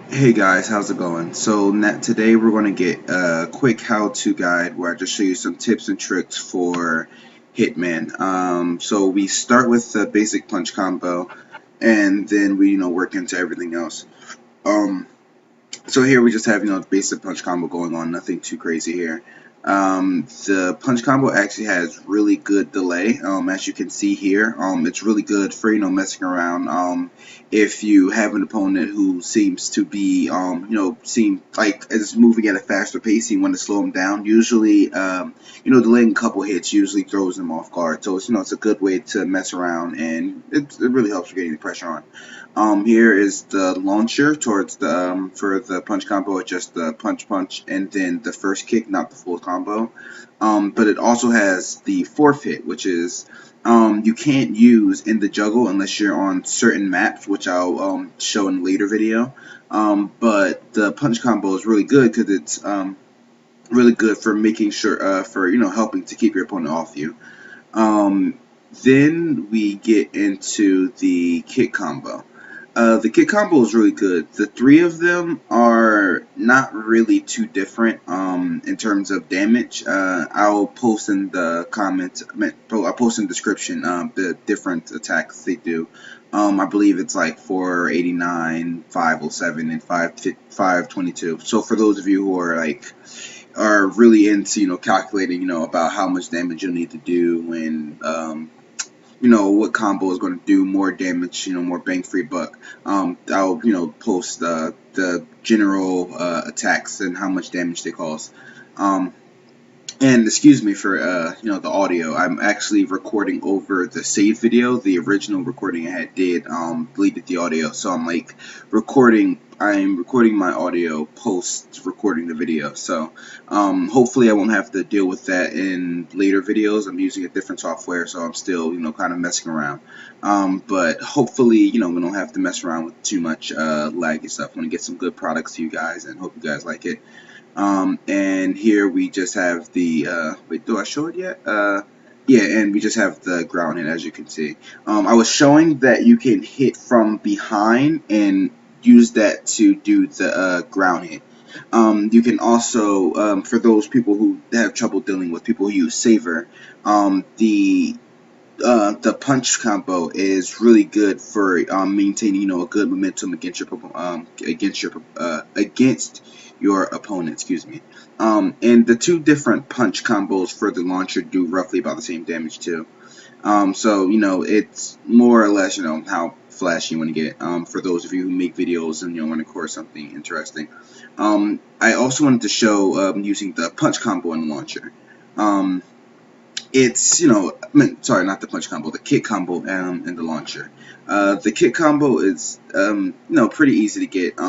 Hey guys, how's it going? Today we're going to get a quick how-to guide where I just show you some tips and tricks for Hitman. So we start with the basic punch combo, and then we work into everything else. Um, so here we just have, the basic punch combo going on, nothing too crazy here. The punch combo actually has really good delay, as you can see here. It's really good for, messing around. If you have an opponent who seems to be, seem like is moving at a faster pace, you want to slow them down. Usually, delaying a couple hits usually throws them off guard. So it's a good way to mess around, and it really helps with getting the pressure on. Here is the launcher towards the for the punch combo. It's just the punch and then the first kick, not the full combo. But it also has the forfeit, which is you can't use in the juggle unless you're on certain maps, which I'll show in a later video. But the punch combo is really good because it's really good for making sure for helping to keep your opponent off you. Um, then we get into the kick combo. The kick combo is really good. The three of them are not really too different in terms of damage. I'll post in the comments. I'll post in the description the different attacks they do. I believe it's like 489, 507, and 522. So for those of you who are really into calculating about how much damage you'll need to do and what combo is going to do more damage, more bang for your buck. I'll post the general attacks and how much damage they cause. Um, and excuse me for the audio. I'm actually recording over the save video. The original recording I had deleted the audio, so I'm recording my audio post recording the video. So hopefully I won't have to deal with that in later videos. I'm using a different software, so I'm still kind of messing around. But hopefully we don't have to mess around with too much laggy stuff. I'm gonna get some good products to you guys, and hope you guys like it. And here we just have the, wait, do I show it yet? Yeah, and we just have the ground hit, as you can see. I was showing that you can hit from behind and use that to do the ground hit. You can also, for those people who have trouble dealing with people who use Saver, the punch combo is really good for maintaining a good momentum against your opponent. Excuse me. And the two different punch combos for the launcher do roughly about the same damage too. So it's more or less how flashy you want to get. For those of you who make videos and want to record something interesting. I also wanted to show using the punch combo in the launcher. It's sorry, not the punch combo, the kick combo in the launcher. The kick combo is pretty easy to get.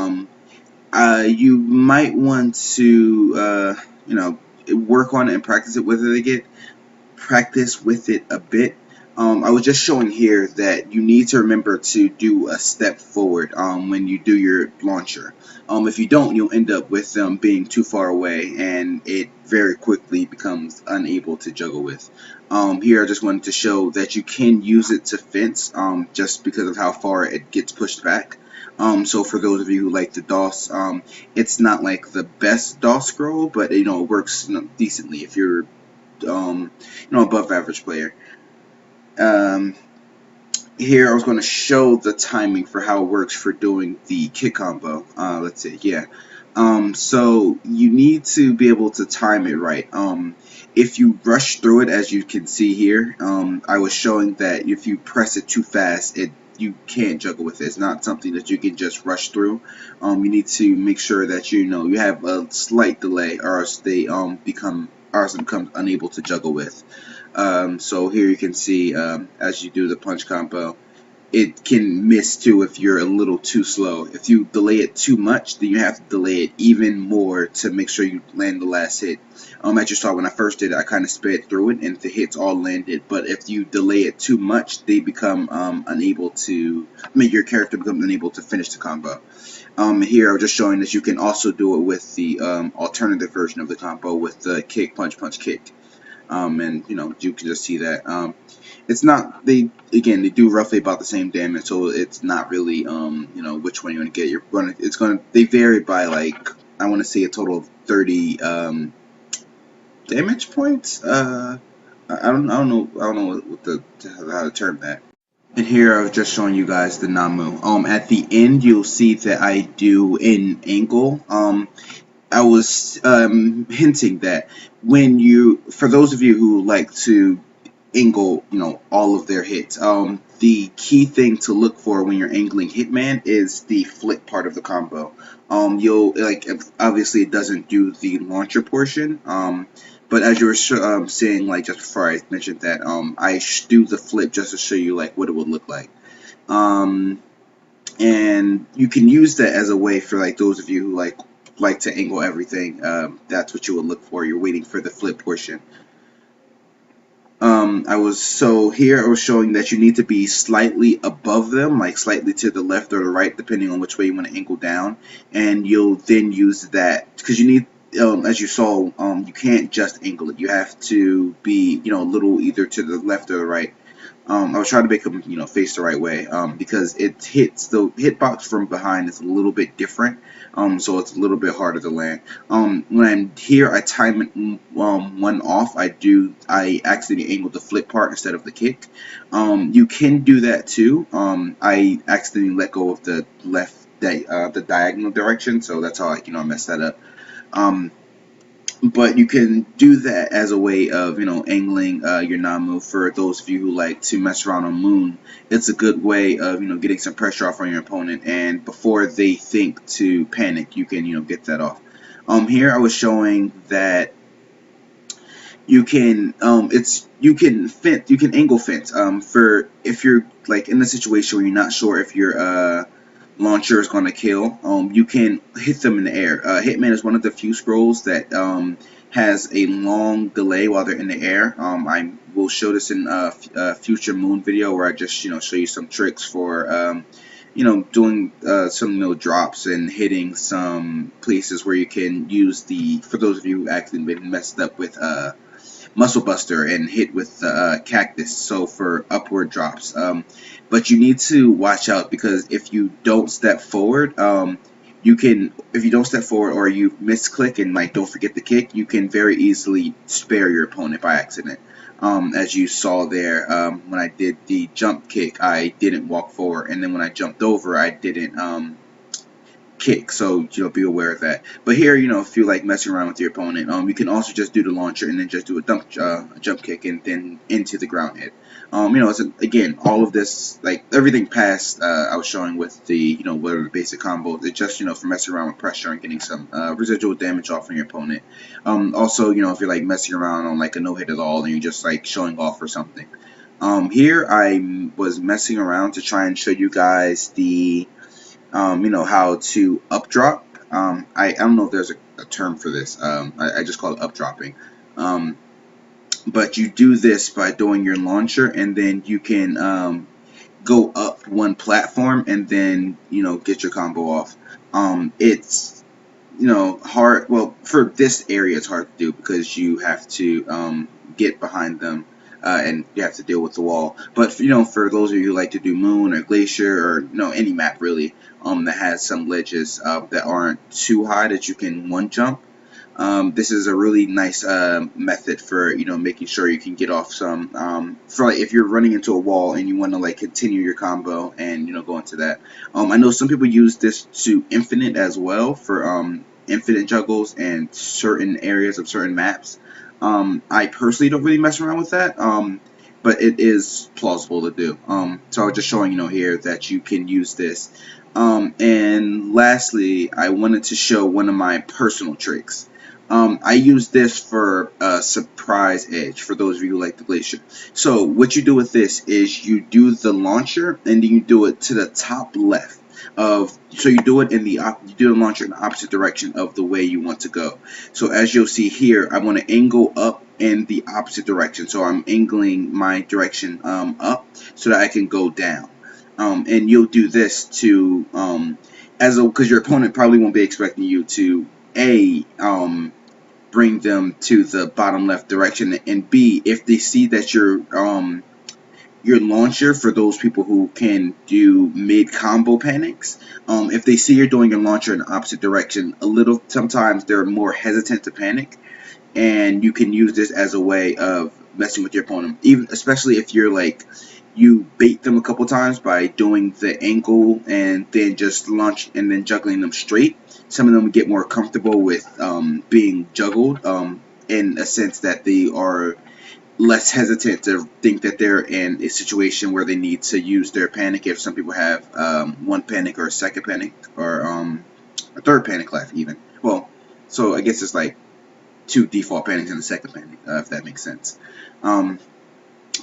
You might want to work on it and practice with it a bit. I was just showing here that you need to remember to do a step forward when you do your launcher. If you don't, you'll end up with them being too far away, and it very quickly becomes unable to juggle with. Here I just wanted to show that you can use it to fence just because of how far it gets pushed back. So for those of you who like the DOS, it's not like the best DOS scroll, but it works decently if you're above average player. Um, Here I was going to show the timing for how it works for doing the kick combo. Let's see, yeah. So you need to be able to time it right. If you rush through it, as you can see here, I was showing that if you press it too fast, you can't juggle with it. It's not something that you can just rush through. You need to make sure that you have a slight delay, or else it becomes unable to juggle with. So here you can see as you do the punch combo, it can miss too if you're a little too slow. If you delay it too much, then you have to delay it even more to make sure you land the last hit. As you saw when I first did it, I kind of sped through it and the hits all landed. But if you delay it too much, they become unable to. Your character becomes unable to finish the combo. Here I'm just showing that you can also do it with the alternative version of the combo with the kick, punch, punch, kick. and you can just see that it's not they do roughly about the same damage, so it's not really which one you want to get. They vary by like I want to say a total of 30 damage points. I don't know how to term that. And here I was just showing you guys the Namu. At the end you'll see that I do an angle. I was hinting that for those of you who like to angle, all of their hits. The key thing to look for when you're angling Hitman is the flick part of the combo. You'll obviously it doesn't do the launcher portion. But as you were saying, like just before I mentioned that, I do the flip just to show you like what it would look like. Um, and you can use that as a way for like those of you who like to angle everything. That's what you would look for. You're waiting for the flip portion. Here I was showing that you need to be slightly above them, like slightly to the left or the right, depending on which way you want to angle down, and you'll then use that because you need, as you saw, you can't just angle it. You have to be, a little either to the left or the right. I was trying to make them, face the right way, because the hitbox from behind is a little bit different, so it's a little bit harder to land. When I'm here, I time it one off. I accidentally angled the flip part instead of the kick. You can do that too. I accidentally let go of the the diagonal direction, so that's how I messed that up. Um, but you can do that as a way of angling your Namu. For those of you who like to mess around on Moon, it's a good way of getting some pressure off on your opponent, and before they think to panic, you can get that off. Here I was showing that you can angle fence for if you're like in a situation where you're not sure if your launcher is going to kill. You can hit them in the air. Hitman is one of the few scrolls that has a long delay while they're in the air. I will show this in a future Moon video where I just show you some tricks for doing some drops and hitting some places where you can use for those of you who actually been messed up with Muscle Buster and hit with Cactus, so for upward drops. But you need to watch out because if you don't step forward, if you don't step forward or you misclick and like don't forget the kick, you can very easily spare your opponent by accident. As you saw there, when I did the jump kick, I didn't walk forward, and then when I jumped over, I didn't kick, so be aware of that. But here, if you like messing around with your opponent, you can also just do the launcher and then just do a jump kick and then into the ground hit. Again, all of this, like everything past I was showing with the what are the basic combos, it's just for messing around with pressure and getting some residual damage off on your opponent. Also, if you're like messing around on like a no hit at all and you're just like showing off or something. Here I was messing around to try and show you guys the how to up drop. I don't know if there's a term for this. I just call it up dropping. But you do this by doing your launcher, and then you can go up one platform and then get your combo off. It's hard. Well, for this area, it's hard to do because you have to get behind them. And you have to deal with the wall. But for those of you who like to do Moon or Glacier or any map really, that has some ledges that aren't too high that you can one jump. This is a really nice method for making sure you can get off some. For like if you're running into a wall and you want to like continue your combo and go into that. I know some people use this to infinite as well for infinite juggles and certain areas of certain maps. I personally don't really mess around with that, but it is plausible to do. So I was just showing here that you can use this. And lastly, I wanted to show one of my personal tricks. I use this for a surprise edge for those of you who like the Glacier. So what you do with this is you do the launcher and then you do it to the top left. So you do it you do the launcher in the opposite direction of the way you want to go. So as you'll see here, I want to angle up in the opposite direction. So I'm angling my direction up so that I can go down. And you'll do this to because your opponent probably won't be expecting you to bring them to the bottom left direction, and B, if they see that your launcher, for those people who can do mid combo panics, if they see you're doing your launcher in the opposite direction, sometimes they're more hesitant to panic, and you can use this as a way of messing with your opponent, even especially if you're like you bait them a couple times by doing the ankle and then just launch and then juggling them straight. Some of them get more comfortable with being juggled, in a sense that they are less hesitant to think that they're in a situation where they need to use their panic. If some people have one panic or a second panic or a third panic left even. Well, so I guess it's like two default panics and a second panic, if that makes sense. Um,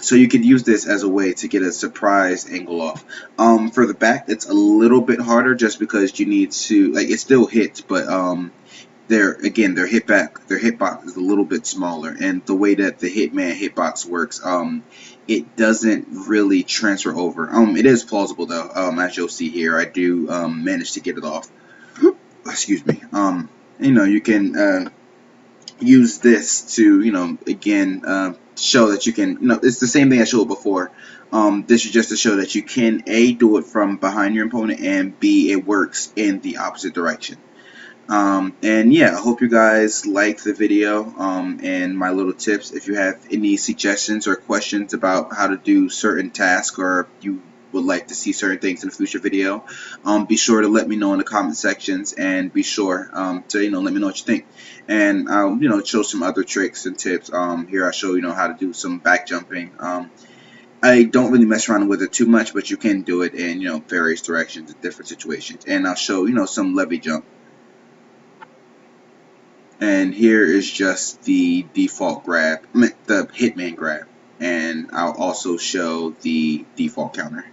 so you could use this as a way to get a surprise angle off. For the back, it's a little bit harder just because you need to, like, it still hits, but their hitbox is a little bit smaller, and the way that the Hitman hitbox works, it doesn't really transfer over. It is plausible though. As you'll see here, I do manage to get it off. Excuse me. You can use this to, again, show that you can, it's the same thing I showed before. This is just to show that you can A, do it from behind your opponent, and B, it works in the opposite direction. And yeah, I hope you guys like the video and my little tips. If you have any suggestions or questions about how to do certain tasks, or you would like to see certain things in a future video, be sure to let me know in the comment sections, and be sure to let me know what you think. And I'll show some other tricks and tips. Here I show how to do some back jumping. I don't really mess around with it too much, but you can do it in various directions in different situations. And I'll show some levy jump. And here is just the default grab, the Hitman grab, and I'll also show the default counter.